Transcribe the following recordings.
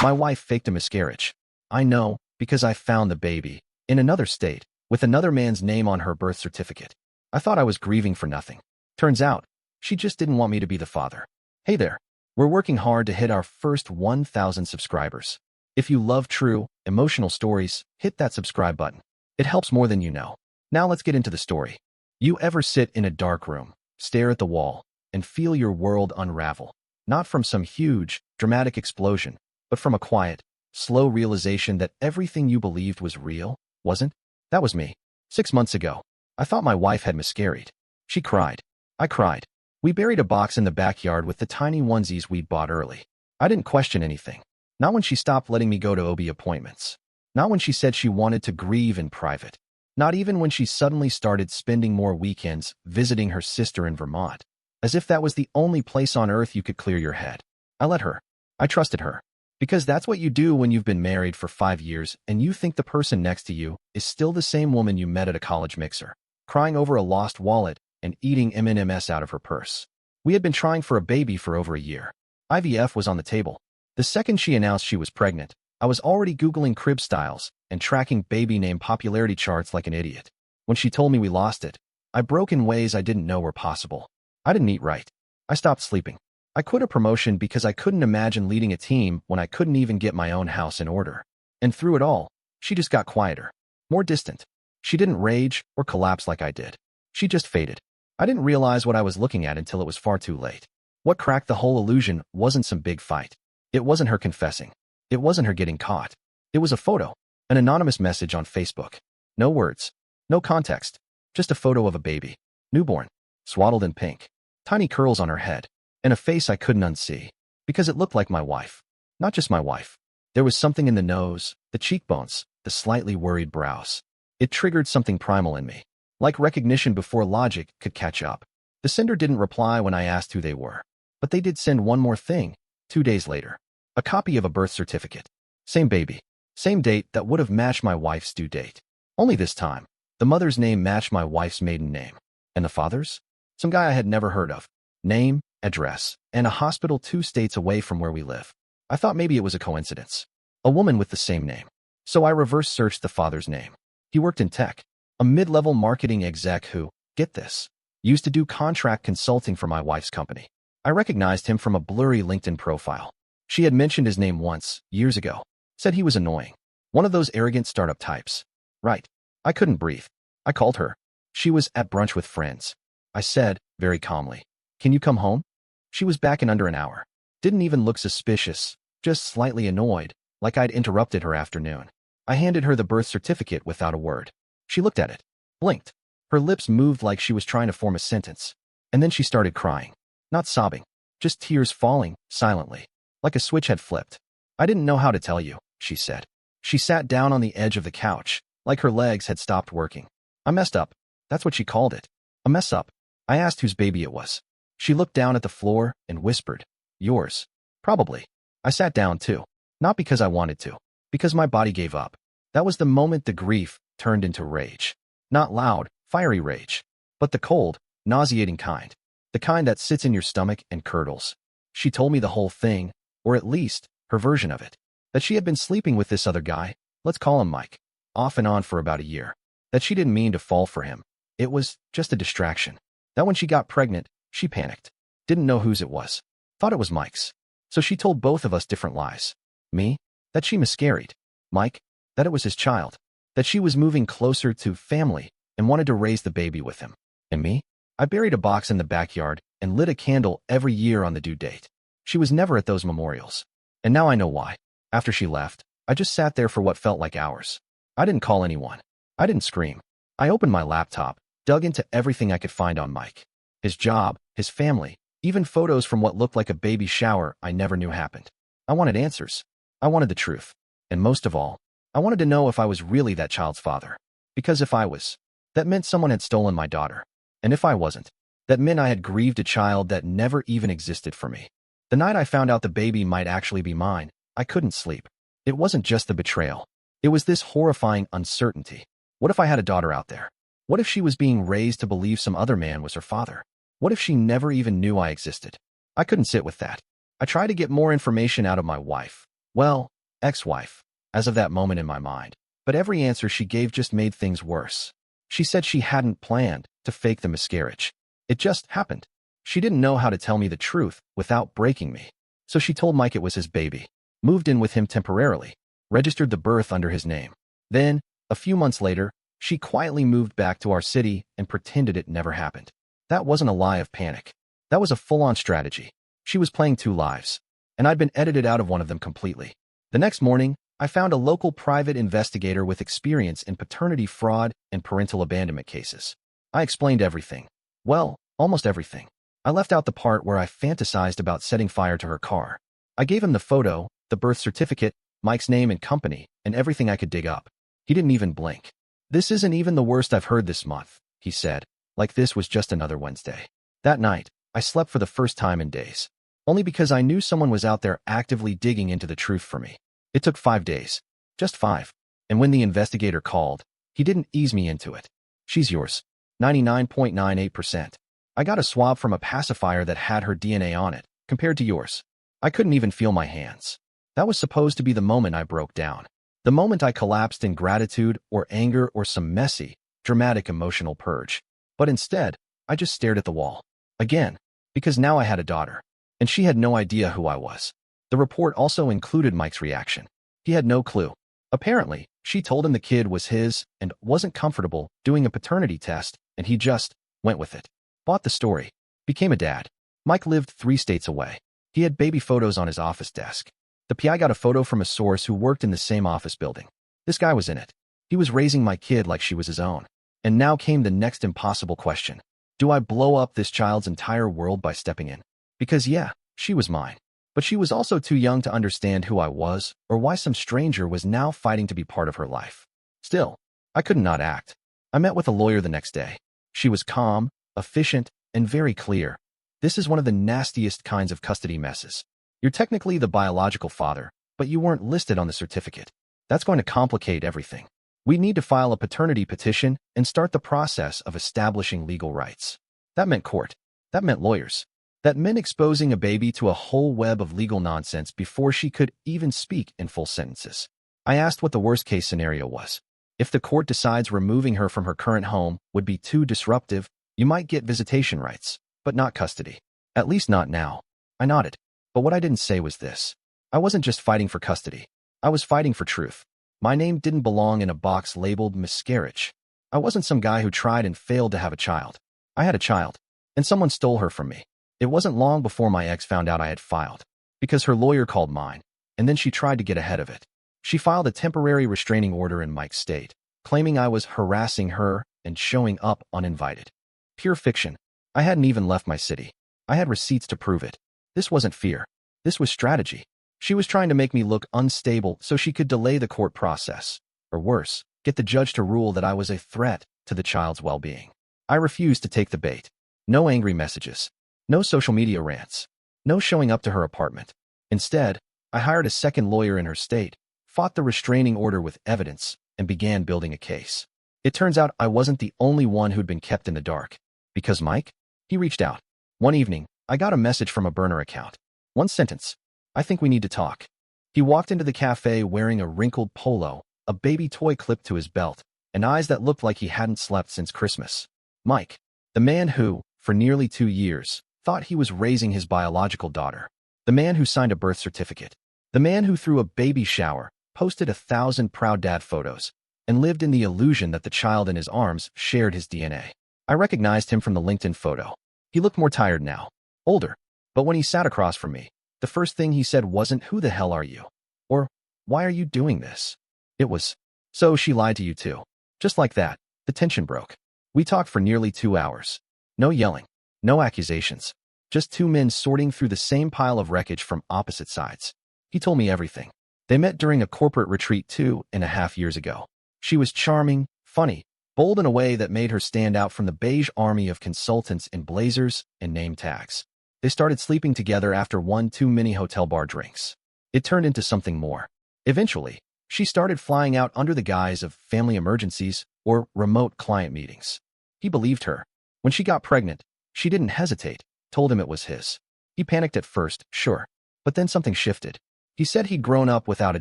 My wife faked a miscarriage. I know, because I found the baby, in another state, with another man's name on her birth certificate. I thought I was grieving for nothing. Turns out, she just didn't want me to be the father. Hey there. We're working hard to hit our first 1,000 subscribers. If you love true, emotional stories, hit that subscribe button. It helps more than you know. Now let's get into the story. You ever sit in a dark room, stare at the wall, and feel your world unravel? Not from some huge, dramatic explosion, but from a quiet, slow realization that everything you believed was real, wasn't? That was me. 6 months ago. I thought my wife had miscarried. She cried. I cried. We buried a box in the backyard with the tiny onesies we'd bought early. I didn't question anything. Not when she stopped letting me go to OB appointments. Not when she said she wanted to grieve in private. Not even when she suddenly started spending more weekends visiting her sister in Vermont. As if that was the only place on earth you could clear your head. I let her. I trusted her. Because that's what you do when you've been married for 5 years and you think the person next to you is still the same woman you met at a college mixer, crying over a lost wallet and eating M&Ms out of her purse. We had been trying for a baby for over a year. IVF was on the table. The second she announced she was pregnant, I was already Googling crib styles and tracking baby name popularity charts like an idiot. When she told me we lost it, I broke in ways I didn't know were possible. I didn't eat right. I stopped sleeping. I quit a promotion because I couldn't imagine leading a team when I couldn't even get my own house in order. And through it all, she just got quieter, more distant. She didn't rage or collapse like I did. She just faded. I didn't realize what I was looking at until it was far too late. What cracked the whole illusion wasn't some big fight. It wasn't her confessing. It wasn't her getting caught. It was a photo, an anonymous message on Facebook. No words, no context, just a photo of a baby, newborn, swaddled in pink, tiny curls on her head, and a face I couldn't unsee, because it looked like my wife. Not just my wife. There was something in the nose, the cheekbones, the slightly worried brows. It triggered something primal in me, like recognition before logic could catch up. The sender didn't reply when I asked who they were, but they did send one more thing, 2 days later. A copy of a birth certificate. Same baby. Same date that would have matched my wife's due date. Only this time, the mother's name matched my wife's maiden name. And the father's? Some guy I had never heard of. Name, address, and a hospital 2 states away from where we live. I thought maybe it was a coincidence. A woman with the same name. So I reverse searched the father's name. He worked in tech. A mid-level marketing exec who, get this, used to do contract consulting for my wife's company. I recognized him from a blurry LinkedIn profile. She had mentioned his name once, years ago. Said he was annoying. One of those arrogant startup types. Right. I couldn't breathe. I called her. She was at brunch with friends. I said, very calmly, "Can you come home?" She was back in under an hour. Didn't even look suspicious, just slightly annoyed, like I'd interrupted her afternoon. I handed her the birth certificate without a word. She looked at it, blinked. Her lips moved like she was trying to form a sentence. And then she started crying. Not sobbing, just tears falling, silently, like a switch had flipped. "I didn't know how to tell you," she said. She sat down on the edge of the couch, like her legs had stopped working. "I messed up." That's what she called it. A mess up. I asked whose baby it was. She looked down at the floor and whispered, "Yours." Probably. I sat down too. Not because I wanted to. Because my body gave up. That was the moment the grief turned into rage. Not loud, fiery rage, but the cold, nauseating kind. The kind that sits in your stomach and curdles. She told me the whole thing, or at least, her version of it. That she had been sleeping with this other guy, let's call him Mike, off and on for about a year. That she didn't mean to fall for him. It was just a distraction. That when she got pregnant, she panicked. Didn't know whose it was. Thought it was Mike's. So she told both of us different lies. Me, that she miscarried. Mike, that it was his child. That she was moving closer to family and wanted to raise the baby with him. And me? I buried a box in the backyard and lit a candle every year on the due date. She was never at those memorials. And now I know why. After she left, I just sat there for what felt like hours. I didn't call anyone. I didn't scream. I opened my laptop, dug into everything I could find on Mike. His job, his family, even photos from what looked like a baby shower I never knew happened. I wanted answers. I wanted the truth. And most of all, I wanted to know if I was really that child's father. Because if I was, that meant someone had stolen my daughter. And if I wasn't, that meant I had grieved a child that never even existed for me. The night I found out the baby might actually be mine, I couldn't sleep. It wasn't just the betrayal. It was this horrifying uncertainty. What if I had a daughter out there? What if she was being raised to believe some other man was her father? What if she never even knew I existed? I couldn't sit with that. I tried to get more information out of my wife. Well, ex-wife, as of that moment in my mind. But every answer she gave just made things worse. She said she hadn't planned to fake the miscarriage. It just happened. She didn't know how to tell me the truth without breaking me. So she told Mike it was his baby, moved in with him temporarily, registered the birth under his name. Then, a few months later, she quietly moved back to our city and pretended it never happened. That wasn't a lie of panic. That was a full-on strategy. She was playing two lives, and I'd been edited out of one of them completely. The next morning, I found a local private investigator with experience in paternity fraud and parental abandonment cases. I explained everything. Well, almost everything. I left out the part where I fantasized about setting fire to her car. I gave him the photo, the birth certificate, Mike's name and company, and everything I could dig up. He didn't even blink. "This isn't even the worst I've heard this month," he said, like this was just another Wednesday. That night, I slept for the first time in days. Only because I knew someone was out there actively digging into the truth for me. It took 5 days. Just 5. And when the investigator called, he didn't ease me into it. "She's yours. 99.98%. I got a swab from a pacifier that had her DNA on it, compared to yours. I couldn't even feel my hands." That was supposed to be the moment I broke down. The moment I collapsed in gratitude or anger or some messy, dramatic emotional purge. But instead, I just stared at the wall. Again, because now I had a daughter, and she had no idea who I was. The report also included Mike's reaction. He had no clue. Apparently, she told him the kid was his and wasn't comfortable doing a paternity test, and he just went with it. Bought the story. Became a dad. Mike lived 3 states away. He had baby photos on his office desk. The PI got a photo from a source who worked in the same office building. This guy was in it. He was raising my kid like she was his own. And now came the next impossible question. Do I blow up this child's entire world by stepping in? Because yeah, she was mine. But she was also too young to understand who I was or why some stranger was now fighting to be part of her life. Still, I could not act. I met with a lawyer the next day. She was calm, efficient, and very clear. "This is one of the nastiest kinds of custody messes. You're technically the biological father, but you weren't listed on the certificate. That's going to complicate everything. We need to file a paternity petition and start the process of establishing legal rights." That meant court. That meant lawyers. That meant exposing a baby to a whole web of legal nonsense before she could even speak in full sentences. I asked what the worst-case scenario was. If the court decides removing her from her current home would be too disruptive, you might get visitation rights, but not custody. At least not now. I nodded. But what I didn't say was this. I wasn't just fighting for custody. I was fighting for truth. My name didn't belong in a box labeled miscarriage. I wasn't some guy who tried and failed to have a child. I had a child, and someone stole her from me. It wasn't long before my ex found out I had filed, because her lawyer called mine, and then she tried to get ahead of it. She filed a temporary restraining order in Mike's state, claiming I was harassing her and showing up uninvited. Pure fiction. I hadn't even left my city. I had receipts to prove it. This wasn't fear. This was strategy. She was trying to make me look unstable so she could delay the court process, or worse, get the judge to rule that I was a threat to the child's well-being. I refused to take the bait. No angry messages. No social media rants. No showing up to her apartment. Instead, I hired a second lawyer in her state, fought the restraining order with evidence, and began building a case. It turns out I wasn't the only one who'd been kept in the dark. Because Mike? He reached out. One evening, I got a message from a burner account. One sentence. "I think we need to talk." He walked into the cafe wearing a wrinkled polo, a baby toy clipped to his belt, and eyes that looked like he hadn't slept since Christmas. Mike, the man who, for nearly 2 years, thought he was raising his biological daughter. The man who signed a birth certificate. The man who threw a baby shower, posted 1,000 proud dad photos, and lived in the illusion that the child in his arms shared his DNA. I recognized him from the LinkedIn photo. He looked more tired now. Older. But when he sat across from me, the first thing he said wasn't, "Who the hell are you?" Or, "Why are you doing this?" It was, "So she lied to you too." Just like that, the tension broke. We talked for nearly 2 hours. No yelling. No accusations. Just 2 men sorting through the same pile of wreckage from opposite sides. He told me everything. They met during a corporate retreat 2.5 years ago. She was charming, funny, bold in a way that made her stand out from the beige army of consultants in blazers and name tags. They started sleeping together after 1 too many hotel bar drinks. It turned into something more. Eventually, she started flying out under the guise of family emergencies or remote client meetings. He believed her. When she got pregnant, she didn't hesitate, told him it was his. He panicked at first, sure, but then something shifted. He said he'd grown up without a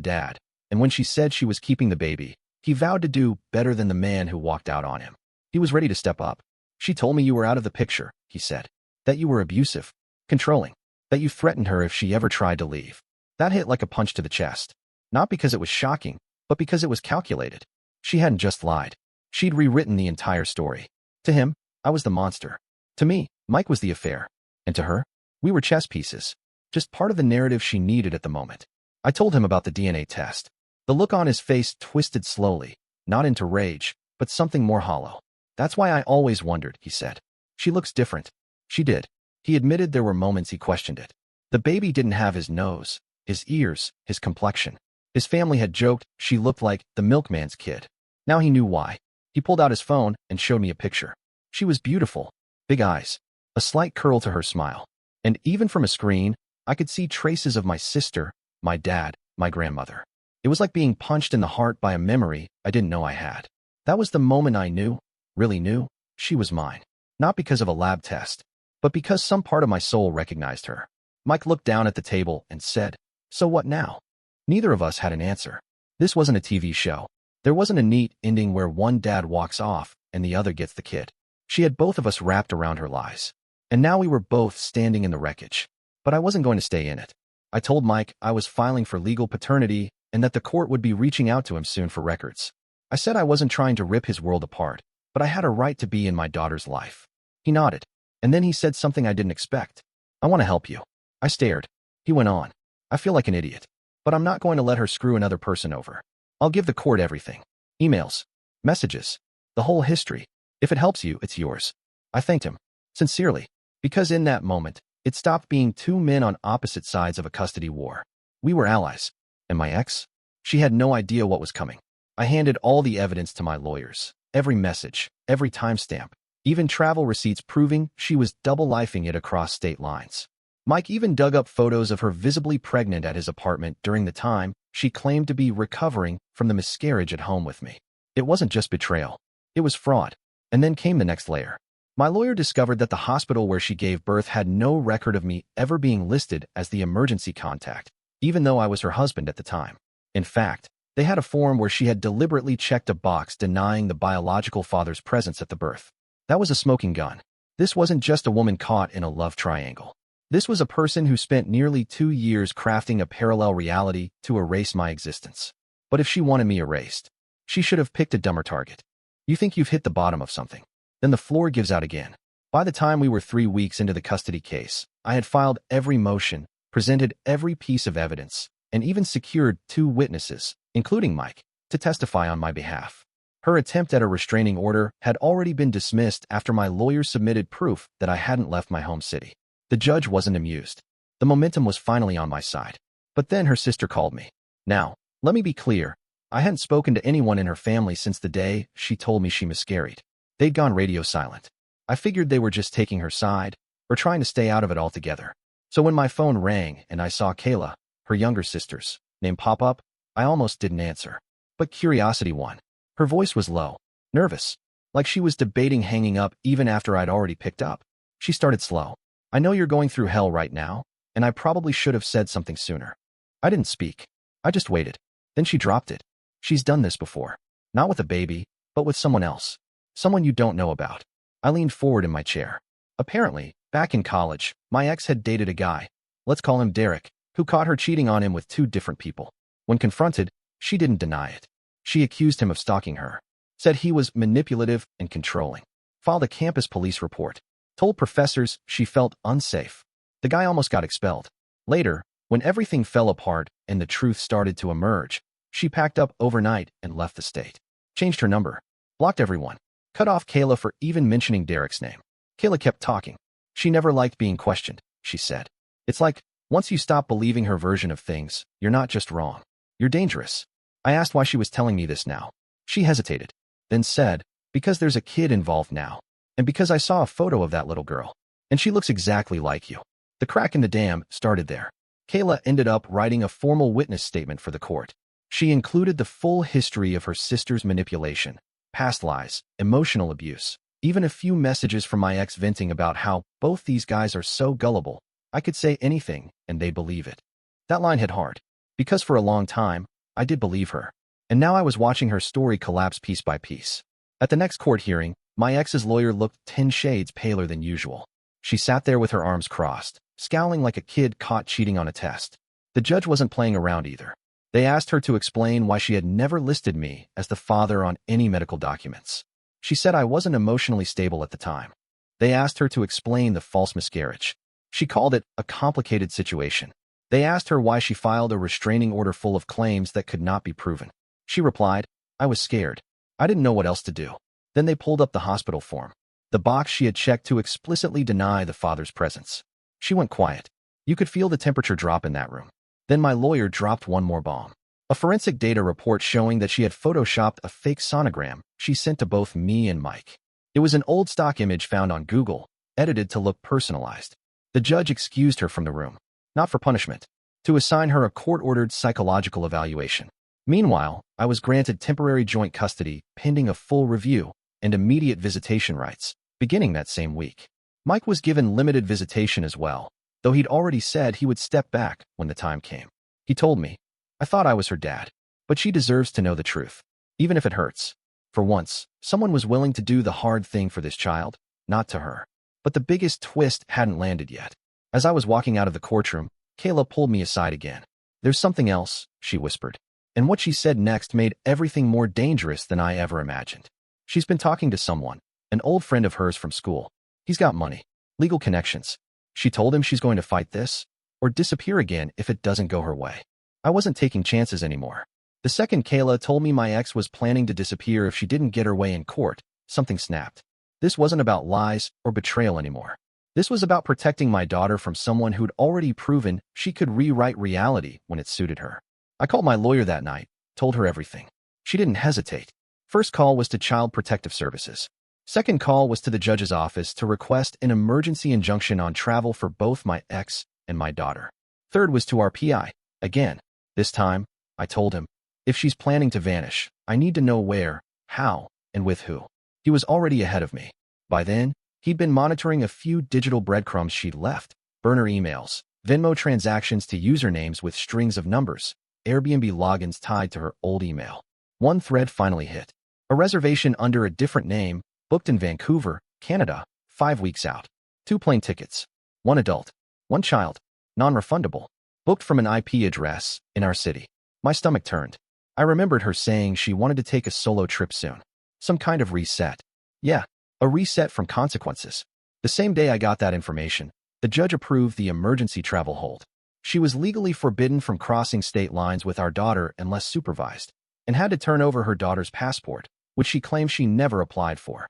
dad, and when she said she was keeping the baby, he vowed to do better than the man who walked out on him. He was ready to step up. She told me you were out of the picture, he said. That you were abusive, controlling, that you threatened her if she ever tried to leave. That hit like a punch to the chest. Not because it was shocking, but because it was calculated. She hadn't just lied. She'd rewritten the entire story. To him, I was the monster. To me, Mike was the affair. And to her, we were chess pieces. Just part of the narrative she needed at the moment. I told him about the DNA test. The look on his face twisted slowly, not into rage, but something more hollow. That's why I always wondered, he said. She looks different. She did. He admitted there were moments he questioned it. The baby didn't have his nose, his ears, his complexion. His family had joked she looked like the milkman's kid. Now he knew why. He pulled out his phone and showed me a picture. She was beautiful. Big eyes. A slight curl to her smile. And even from a screen, I could see traces of my sister, my dad, my grandmother. It was like being punched in the heart by a memory I didn't know I had. That was the moment I knew, really knew, she was mine. Not because of a lab test, but because some part of my soul recognized her. Mike looked down at the table and said, "So what now?" Neither of us had an answer. This wasn't a TV show. There wasn't a neat ending where one dad walks off and the other gets the kid. She had both of us wrapped around her lies. And now we were both standing in the wreckage. But I wasn't going to stay in it. I told Mike I was filing for legal paternity and that the court would be reaching out to him soon for records. I said I wasn't trying to rip his world apart, but I had a right to be in my daughter's life. He nodded, and then he said something I didn't expect. "I want to help you." I stared. He went on. "I feel like an idiot, but I'm not going to let her screw another person over. I'll give the court everything. Emails, messages, the whole history. If it helps you, it's yours." I thanked him, sincerely, because in that moment, it stopped being two men on opposite sides of a custody war. We were allies. And my ex? She had no idea what was coming. I handed all the evidence to my lawyers. Every message, every timestamp, even travel receipts proving she was double-lifing it across state lines. Mike even dug up photos of her visibly pregnant at his apartment during the time she claimed to be recovering from the miscarriage at home with me. It wasn't just betrayal. It was fraud. And then came the next layer. My lawyer discovered that the hospital where she gave birth had no record of me ever being listed as the emergency contact, even though I was her husband at the time. In fact, they had a form where she had deliberately checked a box denying the biological father's presence at the birth. That was a smoking gun. This wasn't just a woman caught in a love triangle. This was a person who spent nearly 2 years crafting a parallel reality to erase my existence. But if she wanted me erased, she should have picked a dumber target. You think you've hit the bottom of something. Then the floor gives out again. By the time we were 3 weeks into the custody case, I had filed every motion, presented every piece of evidence, and even secured 2 witnesses, including Mike, to testify on my behalf. Her attempt at a restraining order had already been dismissed after my lawyer submitted proof that I hadn't left my home city. The judge wasn't amused. The momentum was finally on my side. But then her sister called me. Now, let me be clear. I hadn't spoken to anyone in her family since the day she told me she miscarried. They'd gone radio silent. I figured they were just taking her side, or trying to stay out of it altogether. So when my phone rang and I saw Kayla, her younger sister's name pop up, I almost didn't answer. But curiosity won. Her voice was low, nervous, like she was debating hanging up even after I'd already picked up. She started slow. "I know you're going through hell right now, and I probably should have said something sooner." I didn't speak. I just waited. Then she dropped it. "She's done this before. Not with a baby, but with someone else. Someone you don't know about." I leaned forward in my chair. Apparently, back in college, my ex had dated a guy, let's call him Derek, who caught her cheating on him with 2 different people. When confronted, she didn't deny it. She accused him of stalking her, said he was manipulative and controlling, filed a campus police report, told professors she felt unsafe. The guy almost got expelled. Later, when everything fell apart and the truth started to emerge, she packed up overnight and left the state. Changed her number, blocked everyone, cut off Kayla for even mentioning Derek's name. Kayla kept talking. She never liked being questioned, she said. It's like, once you stop believing her version of things, you're not just wrong. You're dangerous. I asked why she was telling me this now. She hesitated, then said, "Because there's a kid involved now, and because I saw a photo of that little girl, and she looks exactly like you." The crack in the dam started there. Kayla ended up writing a formal witness statement for the court. She included the full history of her sister's manipulation, past lies, emotional abuse, even a few messages from my ex venting about how both these guys are so gullible. I could say anything, and they believe it. That line hit hard. Because for a long time, I did believe her. And now I was watching her story collapse piece by piece. At the next court hearing, my ex's lawyer looked 10 shades paler than usual. She sat there with her arms crossed, scowling like a kid caught cheating on a test. The judge wasn't playing around either. They asked her to explain why she had never listed me as the father on any medical documents. She said I wasn't emotionally stable at the time. They asked her to explain the false miscarriage. She called it a complicated situation. They asked her why she filed a restraining order full of claims that could not be proven. She replied, I was scared. I didn't know what else to do. Then they pulled up the hospital form, the box she had checked to explicitly deny the father's presence. She went quiet. You could feel the temperature drop in that room. Then my lawyer dropped one more bomb. A forensic data report showing that she had photoshopped a fake sonogram she sent to both me and Mike. It was an old stock image found on Google, edited to look personalized. The judge excused her from the room, not for punishment, to assign her a court-ordered psychological evaluation. Meanwhile, I was granted temporary joint custody pending a full review and immediate visitation rights, beginning that same week. Mike was given limited visitation as well, though he'd already said he would step back when the time came. He told me, I thought I was her dad, but she deserves to know the truth, even if it hurts. For once, someone was willing to do the hard thing for this child, not to her. But the biggest twist hadn't landed yet. As I was walking out of the courtroom, Kayla pulled me aside again. There's something else, she whispered. And what she said next made everything more dangerous than I ever imagined. She's been talking to someone, an old friend of hers from school. He's got money, legal connections. She told him she's going to fight this, or disappear again if it doesn't go her way. I wasn't taking chances anymore. The second Kayla told me my ex was planning to disappear if she didn't get her way in court, something snapped. This wasn't about lies or betrayal anymore. This was about protecting my daughter from someone who'd already proven she could rewrite reality when it suited her. I called my lawyer that night, told her everything. She didn't hesitate. First call was to Child Protective Services. Second call was to the judge's office to request an emergency injunction on travel for both my ex and my daughter. Third was to our PI. Again, this time, I told him, if she's planning to vanish, I need to know where, how, and with who. He was already ahead of me. By then, he'd been monitoring a few digital breadcrumbs she'd left, burner emails, Venmo transactions to usernames with strings of numbers, Airbnb logins tied to her old email. One thread finally hit. A reservation under a different name, booked in Vancouver, Canada, 5 weeks out. 2 plane tickets. 1 adult. 1 child. Non-refundable. Booked from an IP address in our city. My stomach turned. I remembered her saying she wanted to take a solo trip soon. Some kind of reset. Yeah, a reset from consequences. The same day I got that information, the judge approved the emergency travel hold. She was legally forbidden from crossing state lines with our daughter unless supervised, and had to turn over her daughter's passport, which she claimed she never applied for.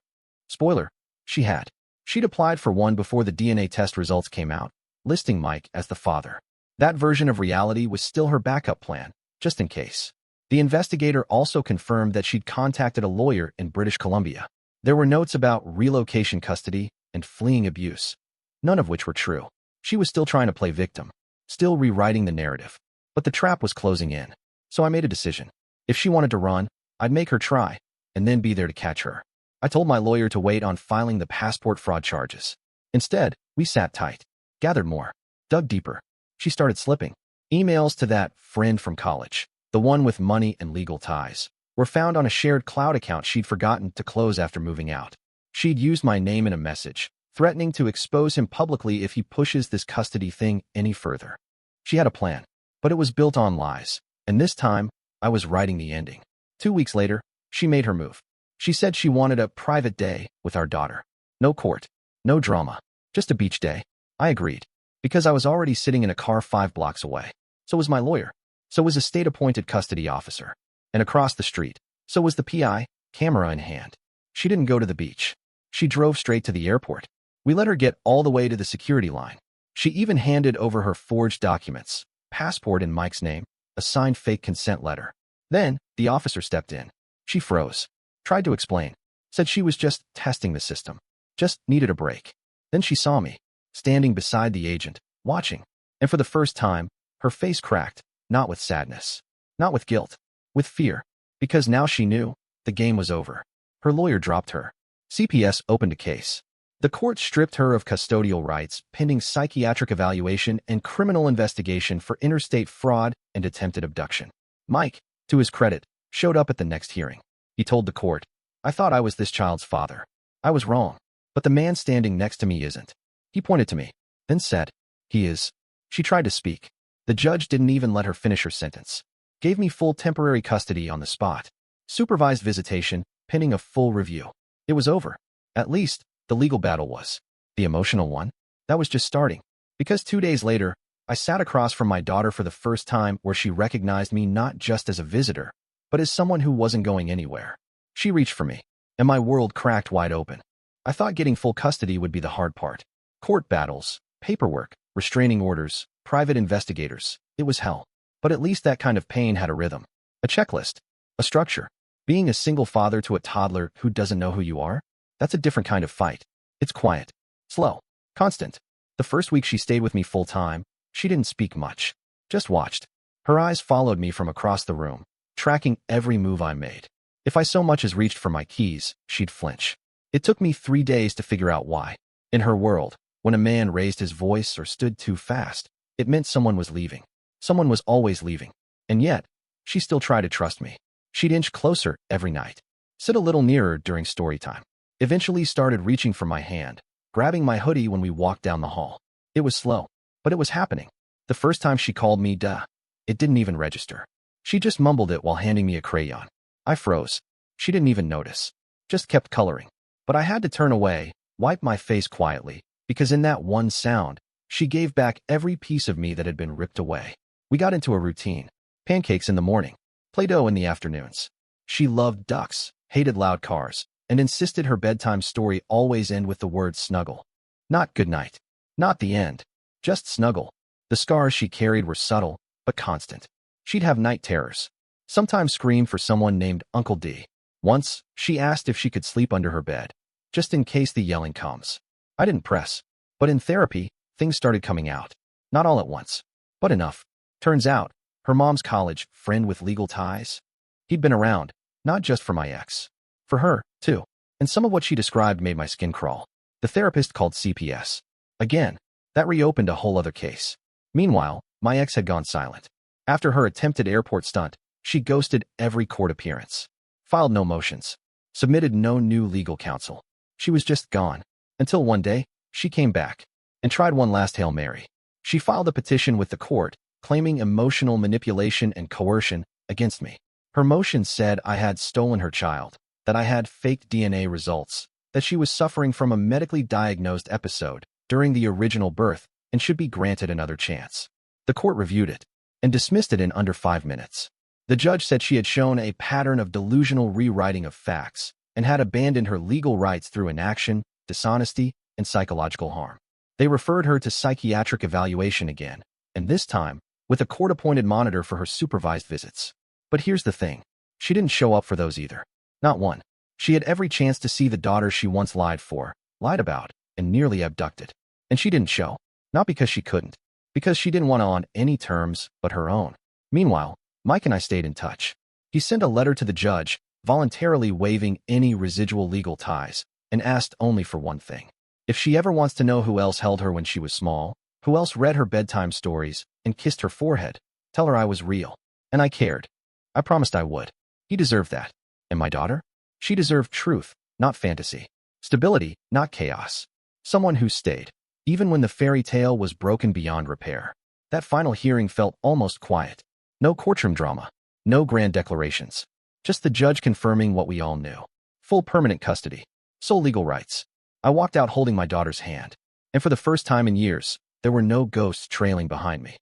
Spoiler, she had. She'd applied for one before the DNA test results came out, listing Mike as the father. That version of reality was still her backup plan, just in case. The investigator also confirmed that she'd contacted a lawyer in British Columbia. There were notes about relocation custody and fleeing abuse, none of which were true. She was still trying to play victim, still rewriting the narrative. But the trap was closing in, so I made a decision. If she wanted to run, I'd make her try, and then be there to catch her. I told my lawyer to wait on filing the passport fraud charges. Instead, we sat tight, gathered more, dug deeper. She started slipping. Emails to that friend from college, the one with money and legal ties, were found on a shared cloud account she'd forgotten to close after moving out. She'd used my name in a message, threatening to expose him publicly if he pushes this custody thing any further. She had a plan, but it was built on lies, and this time, I was writing the ending. 2 weeks later, she made her move. She said she wanted a private day with our daughter. No court, no drama, just a beach day. I agreed, because I was already sitting in a car 5 blocks away. So was my lawyer. So was a state-appointed custody officer. And across the street, so was the PI, camera in hand. She didn't go to the beach. She drove straight to the airport. We let her get all the way to the security line. She even handed over her forged documents, passport in Mike's name, a signed fake consent letter. Then, the officer stepped in. She froze, tried to explain, said she was just testing the system, just needed a break. Then she saw me, standing beside the agent, watching. And for the first time, her face cracked, not with sadness, not with guilt, with fear, because now she knew the game was over. Her lawyer dropped her. CPS opened a case. The court stripped her of custodial rights, pending psychiatric evaluation and criminal investigation for interstate fraud and attempted abduction. Mike, to his credit, showed up at the next hearing. He told the court, "I thought I was this child's father. I was wrong, but the man standing next to me isn't." He pointed to me, then said, "He is." She tried to speak. The judge didn't even let her finish her sentence. Gave me full temporary custody on the spot. Supervised visitation, pending a full review. It was over. At least, the legal battle was. The emotional one? That was just starting. Because 2 days later, I sat across from my daughter for the first time where she recognized me not just as a visitor, but as someone who wasn't going anywhere. She reached for me, and my world cracked wide open. I thought getting full custody would be the hard part. Court battles, paperwork, restraining orders, private investigators. It was hell. But at least that kind of pain had a rhythm, a checklist, a structure. Being a single father to a toddler who doesn't know who you are, that's a different kind of fight. It's quiet, slow, constant. The first week she stayed with me full time, she didn't speak much, just watched. Her eyes followed me from across the room, tracking every move I made. If I so much as reached for my keys, she'd flinch. It took me 3 days to figure out why. In her world, when a man raised his voice or stood too fast, it meant someone was leaving. Someone was always leaving. And yet, she still tried to trust me. She'd inch closer every night, sit a little nearer during story time. Eventually started reaching for my hand, grabbing my hoodie when we walked down the hall. It was slow, but it was happening. The first time she called me duh, it didn't even register. She just mumbled it while handing me a crayon. I froze. She didn't even notice. Just kept coloring. But I had to turn away, wipe my face quietly, because in that one sound, she gave back every piece of me that had been ripped away. We got into a routine. Pancakes in the morning, Play-Doh in the afternoons. She loved ducks, hated loud cars, and insisted her bedtime story always end with the word snuggle. Not good night. Not the end. Just snuggle. The scars she carried were subtle, but constant. She'd have night terrors. Sometimes scream for someone named Uncle D. Once, she asked if she could sleep under her bed, just in case the yelling comes. I didn't press. But in therapy, things started coming out. Not all at once, but enough. Turns out, her mom's college friend with legal ties. He'd been around, not just for my ex. For her, too. And some of what she described made my skin crawl. The therapist called CPS. Again, that reopened a whole other case. Meanwhile, my ex had gone silent. After her attempted airport stunt, she ghosted every court appearance. Filed no motions. Submitted no new legal counsel. She was just gone. Until one day, she came back and tried one last Hail Mary. She filed a petition with the court, claiming emotional manipulation and coercion against me. Her motion said I had stolen her child, that I had faked DNA results, that she was suffering from a medically diagnosed episode during the original birth and should be granted another chance. The court reviewed it and dismissed it in under 5 minutes. The judge said she had shown a pattern of delusional rewriting of facts and had abandoned her legal rights through inaction, dishonesty, and psychological harm. They referred her to psychiatric evaluation again, and this time, with a court-appointed monitor for her supervised visits. But here's the thing. She didn't show up for those either. Not one. She had every chance to see the daughter she once lied for, lied about, and nearly abducted. And she didn't show. Not because she couldn't. Because she didn't want to on any terms but her own. Meanwhile, Mike and I stayed in touch. He sent a letter to the judge, voluntarily waiving any residual legal ties, and asked only for one thing. If she ever wants to know who else held her when she was small, who else read her bedtime stories and kissed her forehead, tell her I was real. And I cared. I promised I would. He deserved that. And my daughter? She deserved truth, not fantasy. Stability, not chaos. Someone who stayed, even when the fairy tale was broken beyond repair. That final hearing felt almost quiet. No courtroom drama. No grand declarations. Just the judge confirming what we all knew. Full permanent custody. Sole legal rights. I walked out holding my daughter's hand. And for the first time in years, there were no ghosts trailing behind me.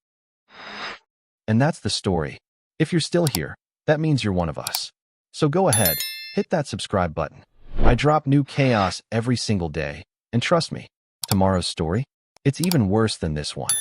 And that's the story. If you're still here, that means you're one of us. So go ahead, hit that subscribe button. I drop new chaos every single day, and trust me, tomorrow's story, it's even worse than this one.